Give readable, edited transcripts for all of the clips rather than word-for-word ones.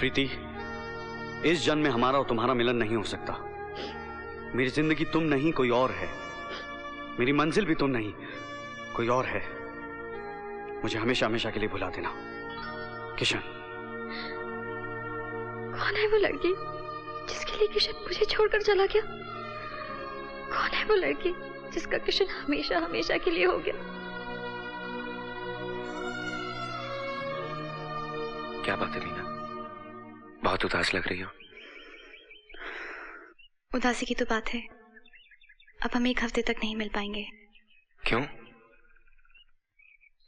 प्रीति, इस जन्म में हमारा और तुम्हारा मिलन नहीं हो सकता। मेरी जिंदगी तुम नहीं कोई और है, मेरी मंजिल भी तुम नहीं कोई और है। मुझे हमेशा हमेशा के लिए भुला देना। किशन। कौन है वो लड़की जिसके लिए किशन मुझे छोड़कर चला गया? कौन है वो लड़की जिसका किशन हमेशा हमेशा के लिए हो गया? क्या बात है मीना, बहुत उदास लग रही हो। उदासी की तो बात है, अब हम 1 हफ्ते तक नहीं मिल पाएंगे। क्यों?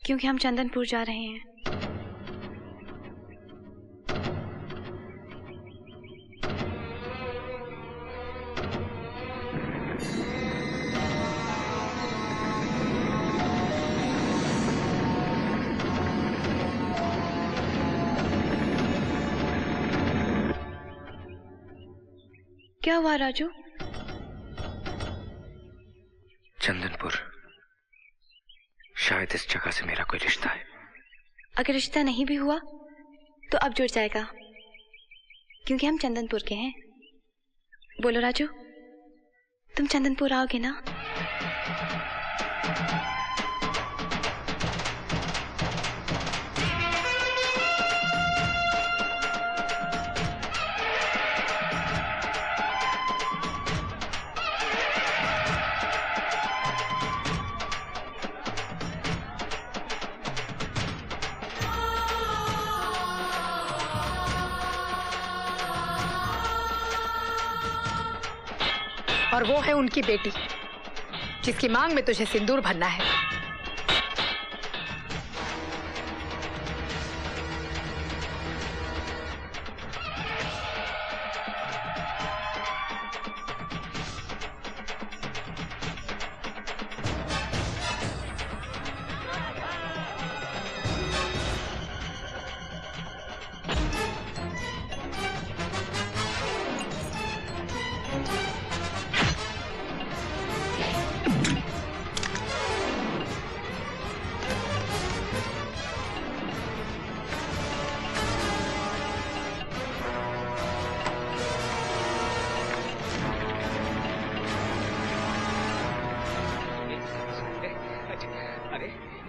क्योंकि हम चंदनपुर जा रहे हैं। क्या हुआ राजू? चंदनपुर, शायद इस जगह से मेरा कोई रिश्ता है। अगर रिश्ता नहीं भी हुआ तो अब जुड़ जाएगा, क्योंकि हम चंदनपुर के हैं। बोलो राजू, तुम चंदनपुर आओगे ना? और वो है उनकी बेटी, जिसकी मांग में तुझे सिंदूर भरना है।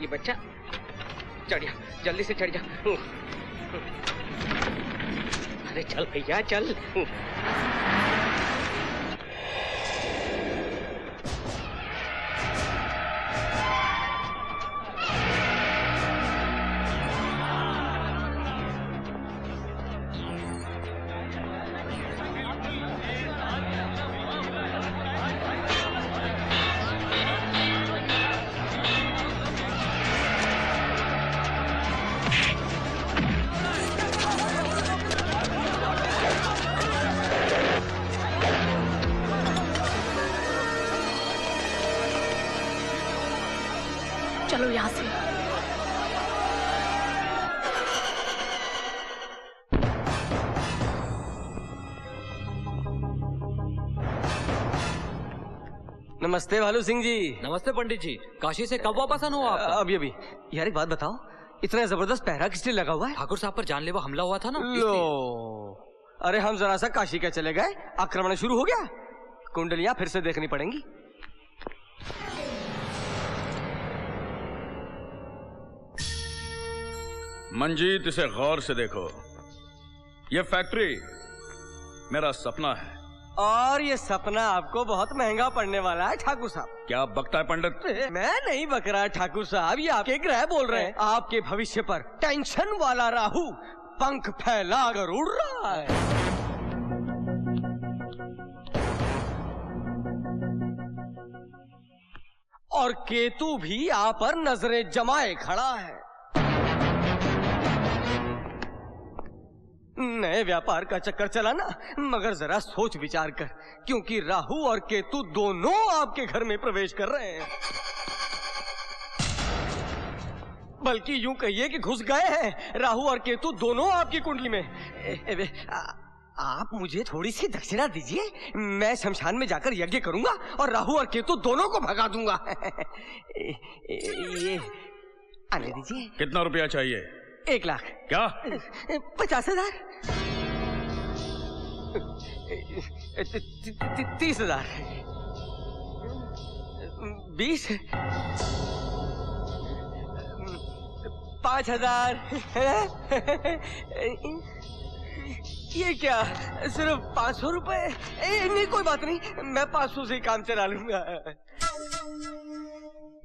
बच्चा चढ़ जा, जल्दी से चढ़ जा। अरे चल भैया चल। चलो यहाँ से। नमस्ते भालू सिंह जी। नमस्ते पंडित जी, काशी से कब वापस आना हुआ आपका? अभी यार एक बात बताओ, इतना जबरदस्त पहरा किस लिए लगा हुआ है? ठाकुर साहब पर जानलेवा हमला हुआ था ना। लो, अरे हम जरा सा काशी क्या चले गए, आक्रमण शुरू हो गया। कुंडलियां फिर से देखनी पड़ेंगी। मंजीत, इसे गौर से देखो। ये फैक्ट्री मेरा सपना है और ये सपना आपको बहुत महंगा पड़ने वाला है ठाकुर साहब। क्या बकता है पंडित? मैं नहीं बक रहा ठाकुर साहब, ये आपके ग्रह बोल रहे हैं। आपके भविष्य पर टेंशन वाला राहु पंख फैला कर उड़ रहा है। और केतु भी आप पर नजरें जमाए खड़ा है। नए व्यापार का चक्कर चला ना, मगर जरा सोच विचार कर, क्योंकि राहु और केतु दोनों आपके घर में प्रवेश कर रहे हैं। बल्कि यूं कहिए कि घुस गए हैं। राहु और केतु दोनों आपकी कुंडली में। आप मुझे थोड़ी सी दक्षिणा दीजिए, मैं शमशान में जाकर यज्ञ करूंगा और राहु और केतु दोनों को भगा दूंगा। ये आने दीजिए। कितना रुपया चाहिए? 1 लाख। क्या? 50,000। 30,000, 20, 5,000। ये क्या, सिर्फ 500 रुपए? नहीं कोई बात नहीं, मैं 500 से ही काम चला लूंगा।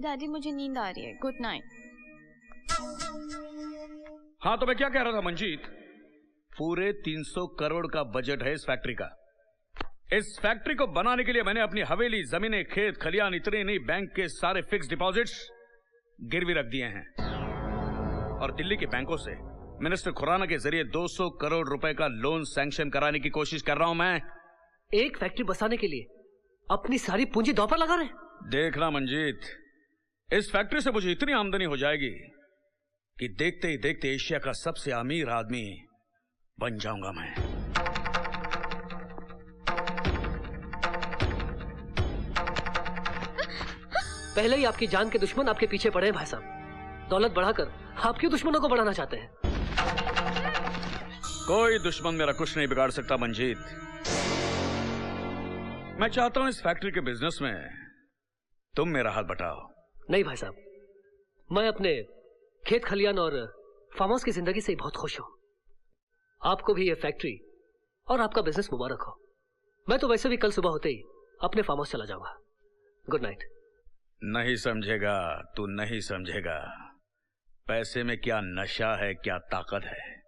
डैडी मुझे नींद आ रही है, गुड नाइट। हाँ तो मैं क्या कह रहा था मंजीत, पूरे 300 करोड़ का बजट है इस फैक्ट्री का। इस फैक्ट्री को बनाने के लिए मैंने अपनी हवेली, जमीनें, खेत खलियान, इतने नहीं बैंक के सारे फिक्स डिपॉजिट्स गिरवी रख दिए हैं। और दिल्ली के बैंकों से मिनिस्टर खुराना के जरिए 200 करोड़ रुपए का लोन सैंक्शन कराने की कोशिश कर रहा हूं मैं। एक फैक्ट्री बसाने के लिए अपनी सारी पूंजी दांव पर लगा रहे हैं। देखना मंजीत, इस फैक्ट्री से मुझे इतनी आमदनी हो जाएगी कि देखते ही देखते एशिया का सबसे अमीर आदमी बन जाऊंगा मैं। पहले ही आपकी जान के दुश्मन आपके पीछे पड़े हैं भाई साहब। दौलत बढ़ाकर आपके दुश्मनों को बढ़ाना चाहते हैं। कोई दुश्मन मेरा कुछ नहीं बिगाड़ सकता मंजीत। मैं चाहता हूं इस फैक्ट्री के बिजनेस में तुम मेरा हाथ बटाओ। नहीं भाई साहब, मैं अपने खेत खलियान और फार्म हाउस की जिंदगी से बहुत खुश हूं। आपको भी ये फैक्ट्री और आपका बिजनेस मुबारक हो। मैं तो वैसे भी कल सुबह होते ही अपने फार्म हाउस चला जाऊंगा। Good night. नहीं समझेगा, तू नहीं समझेगा। पैसे में क्या नशा है, क्या ताकत है।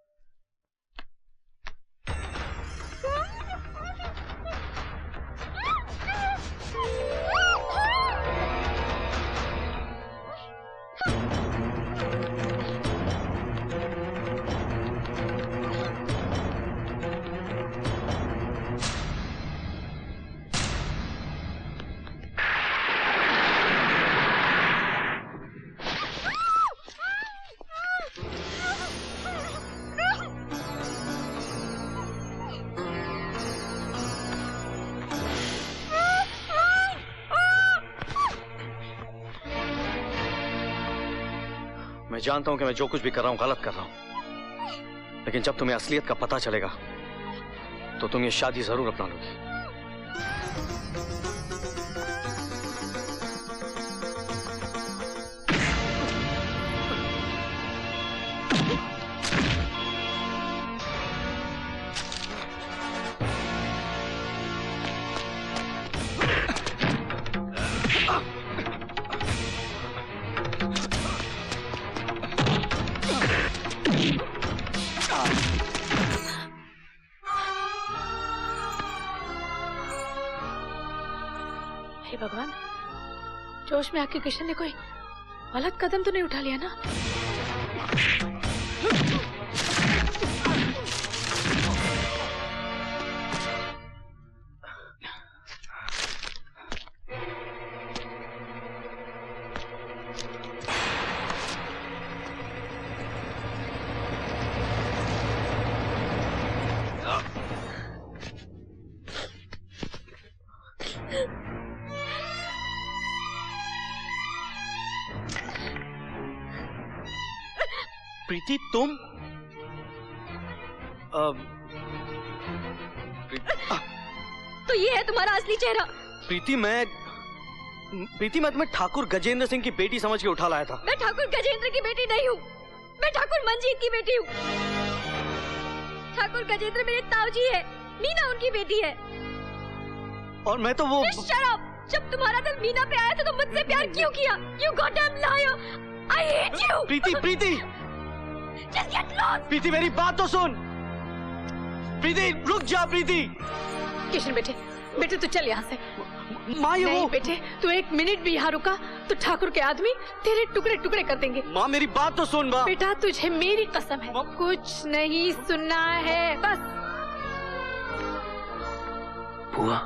मैं जानता हूं कि मैं जो कुछ भी कर रहा हूं गलत कर रहा हूं, लेकिन जब तुम्हें असलियत का पता चलेगा तो तुम ये शादी जरूर अपना लोगी। भगवान, जोश में आके किशन ने कोई गलत कदम तो नहीं उठा लिया ना? प्रीति तुम तो ये है तुम्हारा असली चेहरा? प्रीति मैं तुम्हें ठाकुर गजेंद्र सिंह की बेटी समझ के उठा लाया था। मैं ठाकुर गजेंद्र की बेटी नहीं हूँ, मैं ठाकुर मंजीत की बेटी हूँ। ठाकुर गजेंद्र मेरे ताऊजी है, मीना उनकी बेटी है। और मैं तो वो शराब, जब तुम्हारा दिल मीना पे आया तो तुम मुझसे प्यार क्यों किया? You goddamn liar! I hate you! Preeti Just get lost! प्रीति मेरी बात तो सुन। प्रीति रुक जा। प्रीति किशन बेटे तू चल यहाँ से। माँ ये नहीं वो बेटे, तू एक मिनट भी यहाँ रुका तो ठाकुर के आदमी तेरे टुकड़े टुकड़े कर देंगे। माँ मेरी बात तो सुन। माँ बेटा तुझे मेरी कसम है कुछ नहीं सुनना है बस। बुआ,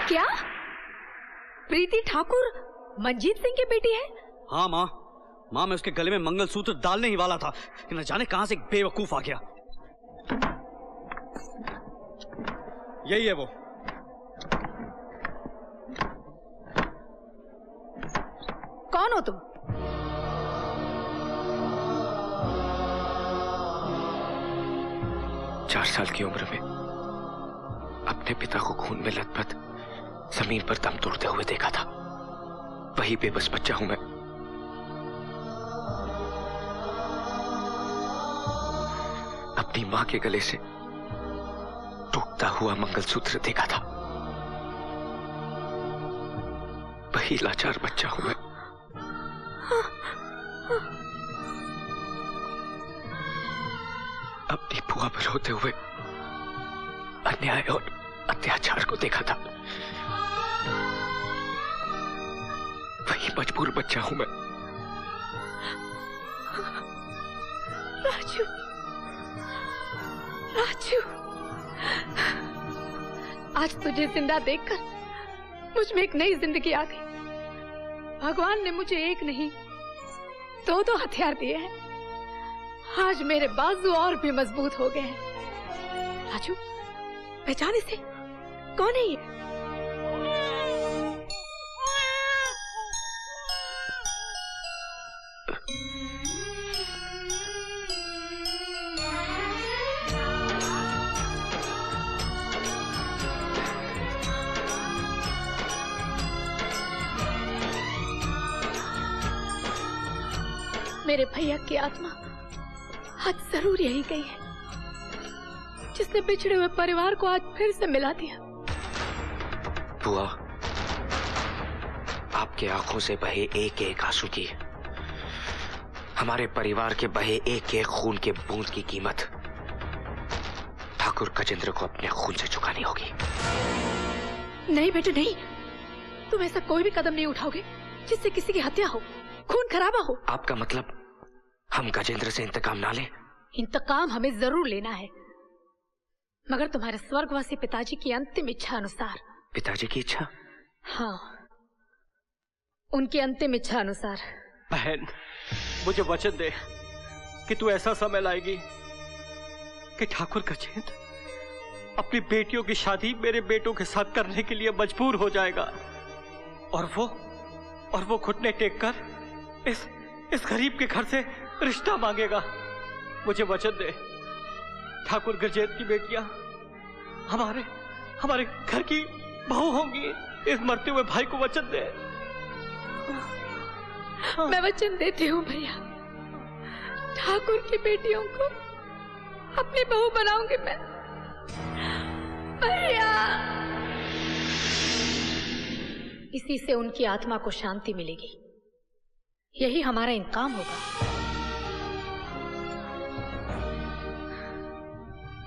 क्या प्रीति ठाकुर मंजीत सिंह की बेटी है? हाँ माँ मैं उसके गले में मंगलसूत्र डालने ही वाला था कि न जाने कहां से एक बेवकूफ आ गया। यही है वो। हो तुम? चार साल की उम्र में अपने पिता को खून में लथपथ जमीन पर दम तोड़ते हुए देखा था। वही बेबस बच्चा हूं मैं। अपनी मां के गले से टूटता हुआ मंगलसूत्र देखा था। वही लाचार बच्चा हूं मैं। अपनी बुआ पर रोते हुए अन्याय और अत्याचार को देखा था। वही मजबूर बच्चा हूं मैं। राजू, राजू, आज तुझे जिंदा देखकर मुझ में एक नई जिंदगी आ गई। भगवान ने मुझे एक नहीं दो हथियार दिए हैं। आज मेरे बाजू और भी मजबूत हो गए हैं। राजू, पहचान इसे? कौन है ये? मेरे भैया की आत्मा आज जरूर यही गई है, जिसने बिछड़े हुए परिवार को आज फिर से मिला दिया। बुआ, आपके आंखों से बहे एक एक आंसू की, हमारे परिवार के बहे एक एक खून के बूंद की कीमत ठाकुर गजेंद्र को अपने खून से चुकानी होगी। नहीं बेटे नहीं, तुम ऐसा कोई भी कदम नहीं उठाओगे जिससे किसी की हत्या हो, खून खराबा हो। आपका मतलब हम गजेंद्र से इंतकाम ना लें? इंतकाम हमें जरूर लेना है, मगर तुम्हारे स्वर्गवासी पिताजी की अंतिम इच्छा अनुसार। पिताजी की इच्छा? हाँ, उनकी अंतिम इच्छा अनुसार। बहन, मुझे वचन दे कि तू ऐसा समय लाएगी कि ठाकुर गजेंद्र अपनी बेटियों की शादी मेरे बेटों के साथ करने के लिए मजबूर हो जाएगा, और वो घुटने टेक कर इस गरीब के घर से रिश्ता मांगेगा। मुझे वचन दे, ठाकुर गजेंद्र की बेटियां हमारे घर की बहू होंगी। इस मरते हुए भाई को वचन दे। मैं वचन देती हूँ भैया, ठाकुर की बेटियों को अपनी बहू बनाऊंगी मैं। भैया, इसी से उनकी आत्मा को शांति मिलेगी, यही हमारा इंतकाम होगा।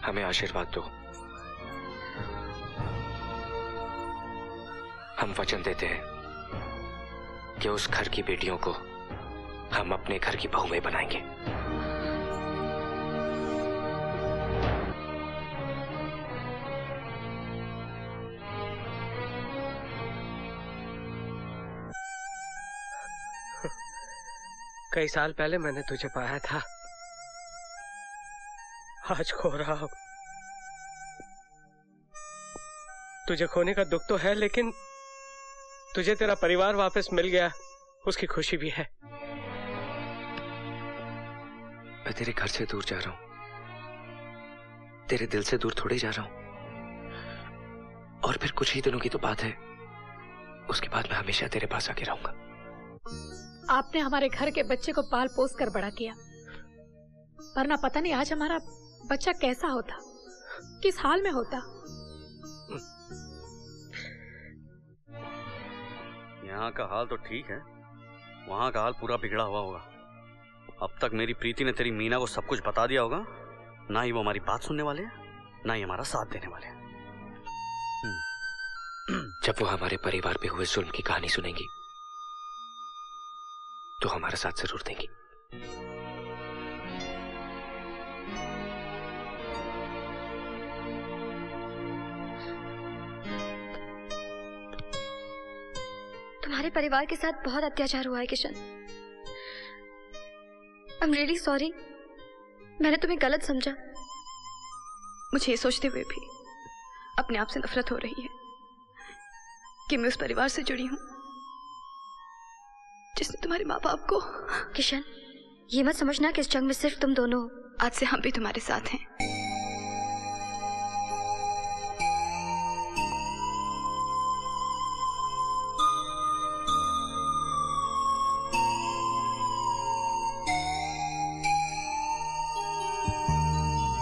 हमें आशीर्वाद दो। हम वचन देते हैं कि उस घर की बेटियों को हम अपने घर की बहुएं बनाएंगे। कई साल पहले मैंने तुझे पाया था, आज खो रहा हूं। तुझे खोने का दुख तो है, लेकिन तुझे तेरा परिवार वापस मिल गया, उसकी खुशी भी है। मैं तेरे घर से दूर जा रहा हूं, तेरे दिल से दूर थोड़े जा रहा हूं। और फिर कुछ ही दिनों की तो बात है, उसके बाद मैं हमेशा तेरे पास आके रहूंगा। आपने हमारे घर के बच्चे को पाल पोस कर बड़ा किया, वरना पता नहीं आज हमारा बच्चा कैसा होता, किस हाल में होता। यहाँ का हाल तो ठीक है, वहाँ का हाल पूरा बिगड़ा हुआ होगा। अब तक मेरी प्रीति ने तेरी मीना को सब कुछ बता दिया होगा। ना ही वो हमारी बात सुनने वाले हैं, ना ही हमारा साथ देने वाले हैं। जब वो हमारे परिवार पे हुए जुल्म की कहानी सुनेंगी तो हमारा साथ जरूर देंगी। तुम्हारे परिवार के साथ बहुत अत्याचार हुआ है Kishan. I am really sorry, मैंने तुम्हें गलत समझा। मुझे ये सोचते हुए भी अपने आप से नफरत हो रही है कि मैं उस परिवार से जुड़ी हूं जिसने तुम्हारे माँ बाप को। किशन, ये मत समझना कि इस जंग में सिर्फ तुम दोनों। आज से हम भी तुम्हारे साथ हैं।